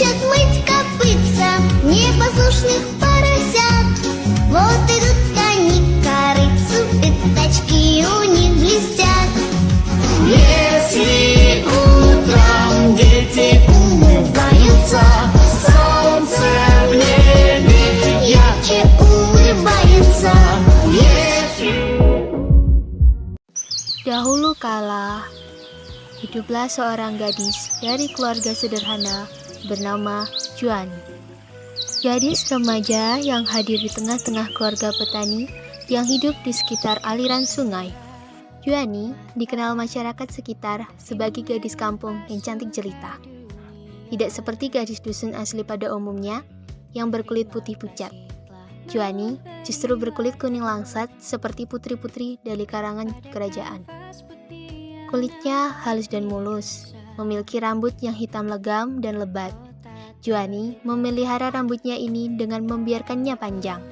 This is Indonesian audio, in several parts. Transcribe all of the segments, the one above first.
Стучат ввысь копытца непослушных поросят. Вот идут они к корытцу, пятачки у них блестят. Если утром дети умываются, солнце в небе Ярче улыбается. Dahulu kala, hiduplah seorang gadis dari keluarga sederhana bernama Juani. Gadis remaja yang hadir di tengah-tengah keluarga petani yang hidup di sekitar aliran sungai. Juani dikenal masyarakat sekitar sebagai gadis kampung yang cantik jelita. Tidak seperti gadis dusun asli pada umumnya yang berkulit putih pucat. Juani justru berkulit kuning langsat seperti putri-putri dari karangan kerajaan. Kulitnya halus dan mulus, memiliki rambut yang hitam legam dan lebat. Juani memelihara rambutnya ini dengan membiarkannya panjang.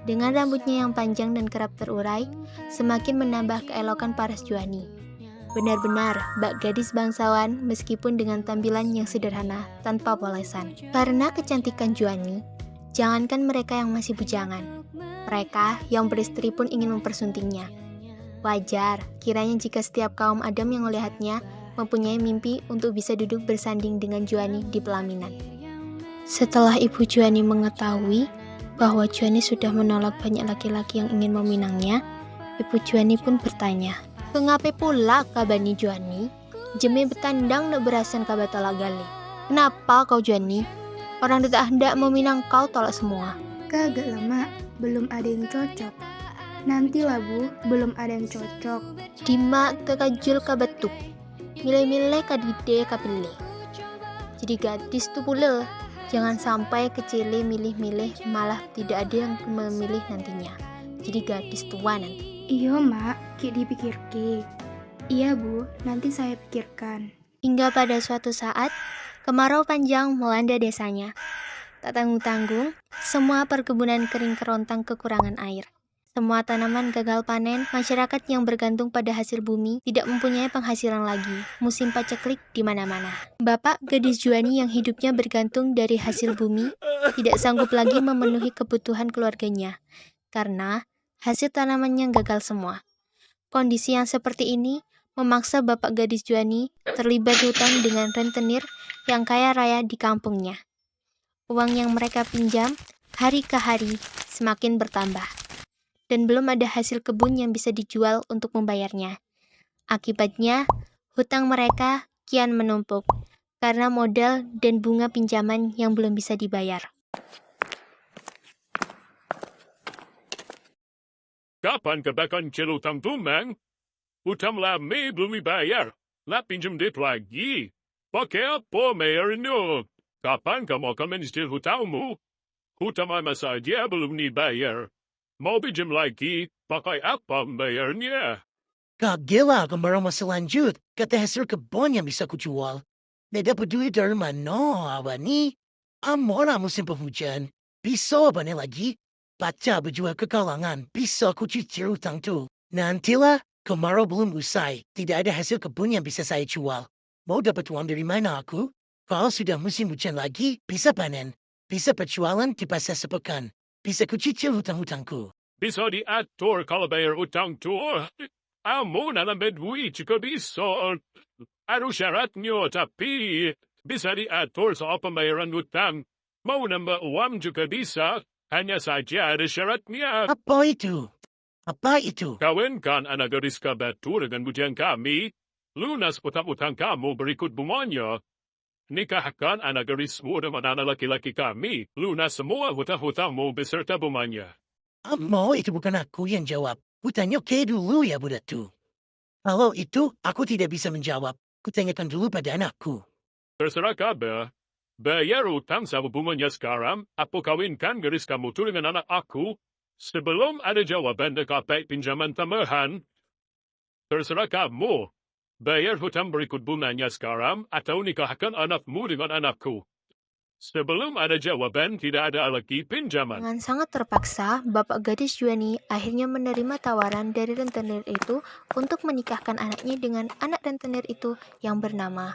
Dengan rambutnya yang panjang dan kerap terurai, semakin menambah keelokan paras Juani. Benar-benar bak gadis bangsawan meskipun dengan tampilan yang sederhana tanpa polesan. Karena kecantikan Juani, jangankan mereka yang masih bujangan, mereka yang beristri pun ingin mempersuntingnya. Wajar kiranya jika setiap kaum Adam yang melihatnya mempunyai mimpi untuk bisa duduk bersanding dengan Juani di pelaminan. Setelah ibu Juani mengetahui bahwa Juani sudah menolak banyak laki-laki yang ingin meminangnya, ibu Juani pun bertanya, "Kenapa pula kabani Juani? Jeme betandang nak berasan kabata lagali. Kenapa kau Juani? Orang tidak hendak meminang kau tolak semua." Kagak lama, belum ada yang cocok. Nantilah bu, belum ada yang cocok. Dima tekajul kabatuk, milih-milih kadide kapilih. Jadi gadis tu pula, jangan sampai kecile milih-milih malah tidak ada yang memilih nantinya. Jadi gadis tua nanti. Iya mak, ki dipikirke. Iya bu, nanti saya pikirkan. Hingga pada suatu saat, kemarau panjang melanda desanya. Tak tanggung-tanggung, semua perkebunan kering kerontang kekurangan air. Semua tanaman gagal panen, masyarakat yang bergantung pada hasil bumi tidak mempunyai penghasilan lagi. Musim paceklik di mana-mana. Bapak gadis Juani yang hidupnya bergantung dari hasil bumi tidak sanggup lagi memenuhi kebutuhan keluarganya karena hasil tanamannya gagal semua. Kondisi yang seperti ini memaksa bapak gadis Juani terlibat hutang dengan rentenir yang kaya raya di kampungnya. Uang yang mereka pinjam hari ke hari semakin bertambah. Dan belum ada hasil kebun yang bisa dijual untuk membayarnya. Akibatnya, hutang mereka kian menumpuk karena modal dan bunga pinjaman yang belum bisa dibayar. Kapan kebaikan cil hutang tu, Mang? Hutang lama belum dibayar. Nak pinjam duit lagi. Pakai apa bayar ini? Kapan kamu akan menyicil hutangmu? Hutang lama saja belum dibayar. Mau pinjam lagi, pakai apa bayarnya? Kagila kung marang masalanjut, kata hasil kebon yang bisa kujual. May dapat duit dari mana, abani? Amora musim penghujan. Bisa ba ni lagi? Baca berjual ke kalangan, bisa kucicil utang tu. Nantilah, kemarau belum usai, tidak ada hasil kebun yang bisa saya jual. Mau dapat uang dari mana aku? Kalau sudah musim hujan lagi, bisa panen. Bisa perjualan di pasar sepekan. Bisa kucicil hutang-hutangku. Bisa diatur kalau bayar hutang tu. Kamu dalam duit juga bisa. Ada syaratnya, tapi bisa diatur soal pembayaran hutang. Mau nambah uang juga bisa, hanya saja ada syaratnya. Apa itu? Apa itu? Kawinkan anak gadis kabatu dengan bujan kami, lunas hutang-hutang kamu berikut bunganya. Nikahkan anak gadismu dengan anak laki-laki kami, lunas semua hutang-hutangmu beserta bunganya. Amo, itu bukan aku yang jawab. Kutanya ke dulu ya budak tu. Kalau itu, aku tidak bisa menjawab. Kutanyakan dulu pada anakku. Terserah kabar. Bayar hutang sama bunganya sekarang, apa kawinkan gadis kamu tu dengan anak aku? Sebelum ada jawaban dekat pinjaman tambahan, terserah kamu. Bayar hutang berikut bunganya sekarang, atau nikahkan anakmu dengan anakku. Sebelum ada jawaban, tidak ada lagi pinjaman. Dengan sangat terpaksa, bapak gadis Juani akhirnya menerima tawaran dari rentenir itu untuk menikahkan anaknya dengan anak rentenir itu yang bernama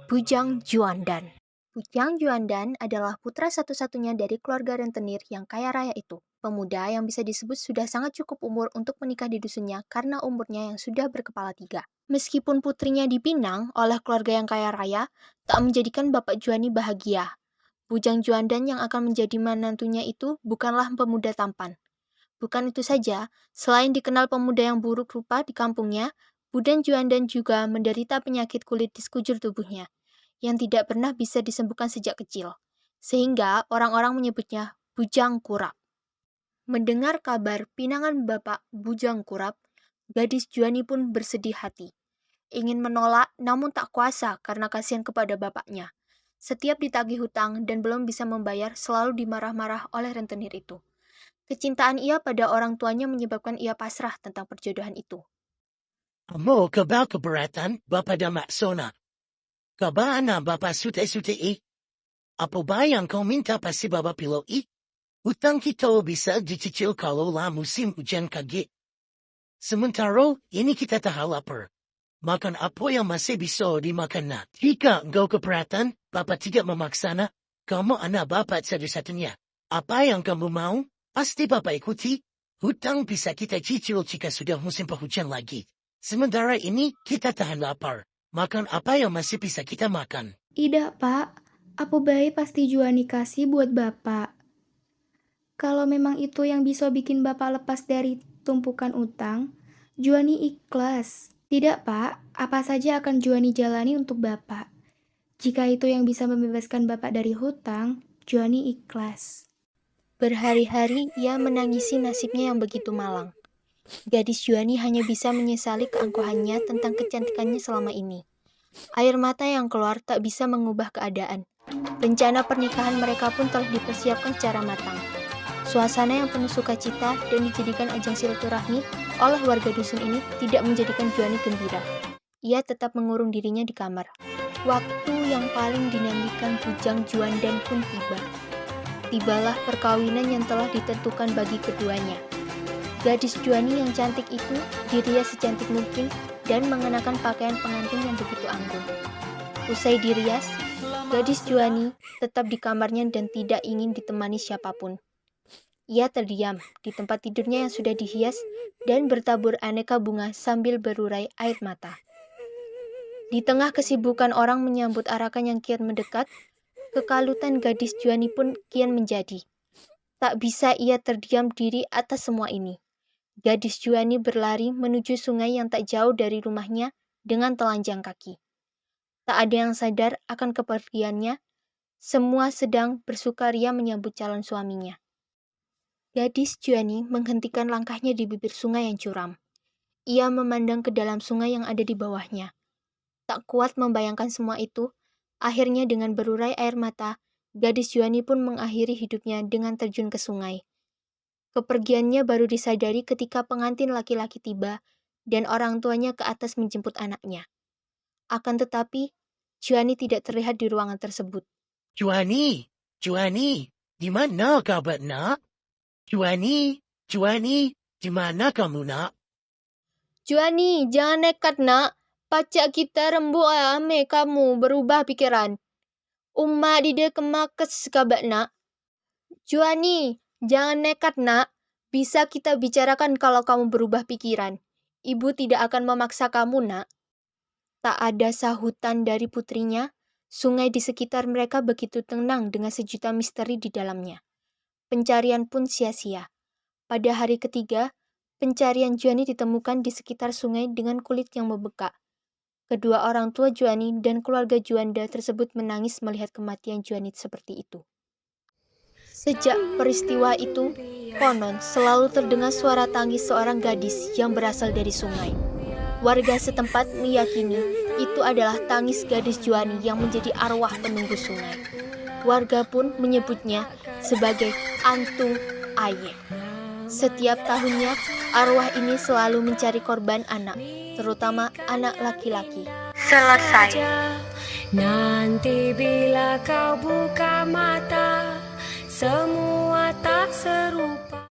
Bujang Juandan. Bujang Juandan adalah putra satu-satunya dari keluarga rentenir yang kaya raya itu. Pemuda yang bisa disebut sudah sangat cukup umur untuk menikah di dusunnya karena umurnya yang sudah berkepala 3. Meskipun putrinya dipinang oleh keluarga yang kaya raya, tak menjadikan Bapak Juani bahagia. Bujang Juandan yang akan menjadi menantunya itu bukanlah pemuda tampan. Bukan itu saja, selain dikenal pemuda yang buruk rupa di kampungnya, Bujang Juandan juga menderita penyakit kulit di sekujur tubuhnya yang tidak pernah bisa disembuhkan sejak kecil, sehingga orang-orang menyebutnya Bujang Kurap. Mendengar kabar pinangan Bapak Bujang Kurap, gadis Juani pun bersedih hati. Ingin menolak namun tak kuasa karena kasihan kepada bapaknya. Setiap ditagih hutang dan belum bisa membayar selalu dimarah-marah oleh rentenir itu. Kecintaan ia pada orang tuanya menyebabkan ia pasrah tentang perjodohan itu. Amo kabal keberatan Bapak Damak Sona. Kabaan na Bapak sute-sute Apa ba yang kau minta pasti Bapak piloi? Hutang kita bisa dicicil kalau lah musim hujan kaget. Sementara ini kita tahan lapar. Makan apa yang masih bisa dimakan na. Jika engkau keberatan, Bapak tidak memaksana, kamu anak Bapak satu-satunya. Apa yang kamu mau, pasti Bapak ikuti. Hutang bisa kita cicil jika sudah musim penghujan lagi. Sementara ini kita tahan lapar. Makan apa yang masih bisa kita makan. Ida, Pak. Apa baik pasti Juani kasih buat Bapak. Kalau memang itu yang bisa bikin Bapak lepas dari tumpukan utang, Juani ikhlas. Tidak, Pak. Apa saja akan Juani jalani untuk Bapak. Jika itu yang bisa membebaskan Bapak dari hutang, Juani ikhlas. Berhari-hari ia menangisi nasibnya yang begitu malang. Gadis Juani hanya bisa menyesali keangkuhannya tentang kecantikannya selama ini. Air mata yang keluar tak bisa mengubah keadaan. Rencana pernikahan mereka pun telah dipersiapkan secara matang. Suasana yang penuh sukacita dan dijadikan ajang silaturahmi oleh warga dusun ini tidak menjadikan Juani gembira. Ia tetap mengurung dirinya di kamar. Waktu yang paling dinantikan Bujang Juandan pun tiba. Tibalah perkawinan yang telah ditentukan bagi keduanya. Gadis Juani yang cantik itu dirias secantik mungkin dan mengenakan pakaian pengantin yang begitu anggun. Usai dirias, gadis Juani tetap di kamarnya dan tidak ingin ditemani siapapun. Ia terdiam di tempat tidurnya yang sudah dihias dan bertabur aneka bunga sambil berurai air mata. Di tengah kesibukan orang menyambut arakan yang kian mendekat, kekalutan gadis Juani pun kian menjadi. Tak bisa ia terdiam diri atas semua ini. Gadis Juani berlari menuju sungai yang tak jauh dari rumahnya dengan telanjang kaki. Tak ada yang sadar akan kepergiannya, semua sedang bersukaria menyambut calon suaminya. Gadis Juani menghentikan langkahnya di bibir sungai yang curam. Ia memandang ke dalam sungai yang ada di bawahnya. Tak kuat membayangkan semua itu, akhirnya dengan berurai air mata, gadis Juani pun mengakhiri hidupnya dengan terjun ke sungai. Kepergiannya baru disadari ketika pengantin laki-laki tiba dan orang tuanya ke atas menjemput anaknya. Akan tetapi, Juani tidak terlihat di ruangan tersebut. Juani, di mana kau nak? Juani, di mana kamu nak? Juani, jangan nekat nak. Pacak kita rembu ame kamu berubah pikiran. Umma dide kemakes kabak nak. Juani, jangan nekat nak. Bisa kita bicarakan kalau kamu berubah pikiran. Ibu tidak akan memaksa kamu nak. Tak ada sahutan dari putrinya. Sungai di sekitar mereka begitu tenang dengan sejuta misteri di dalamnya. Pencarian pun sia-sia. Pada hari ketiga, pencarian Juani ditemukan di sekitar sungai dengan kulit yang membekak. Kedua orang tua Juani dan keluarga Juanda tersebut menangis melihat kematian Juani seperti itu. Sejak peristiwa itu, konon selalu terdengar suara tangis seorang gadis yang berasal dari sungai. Warga setempat meyakini itu adalah tangis gadis Juani yang menjadi arwah penunggu sungai. Warga pun menyebutnya sebagai Antung Aye. Setiap tahunnya, arwah ini selalu mencari korban anak, terutama anak laki-laki. Selesai. Nanti bila kau buka mata, semua tak serupa.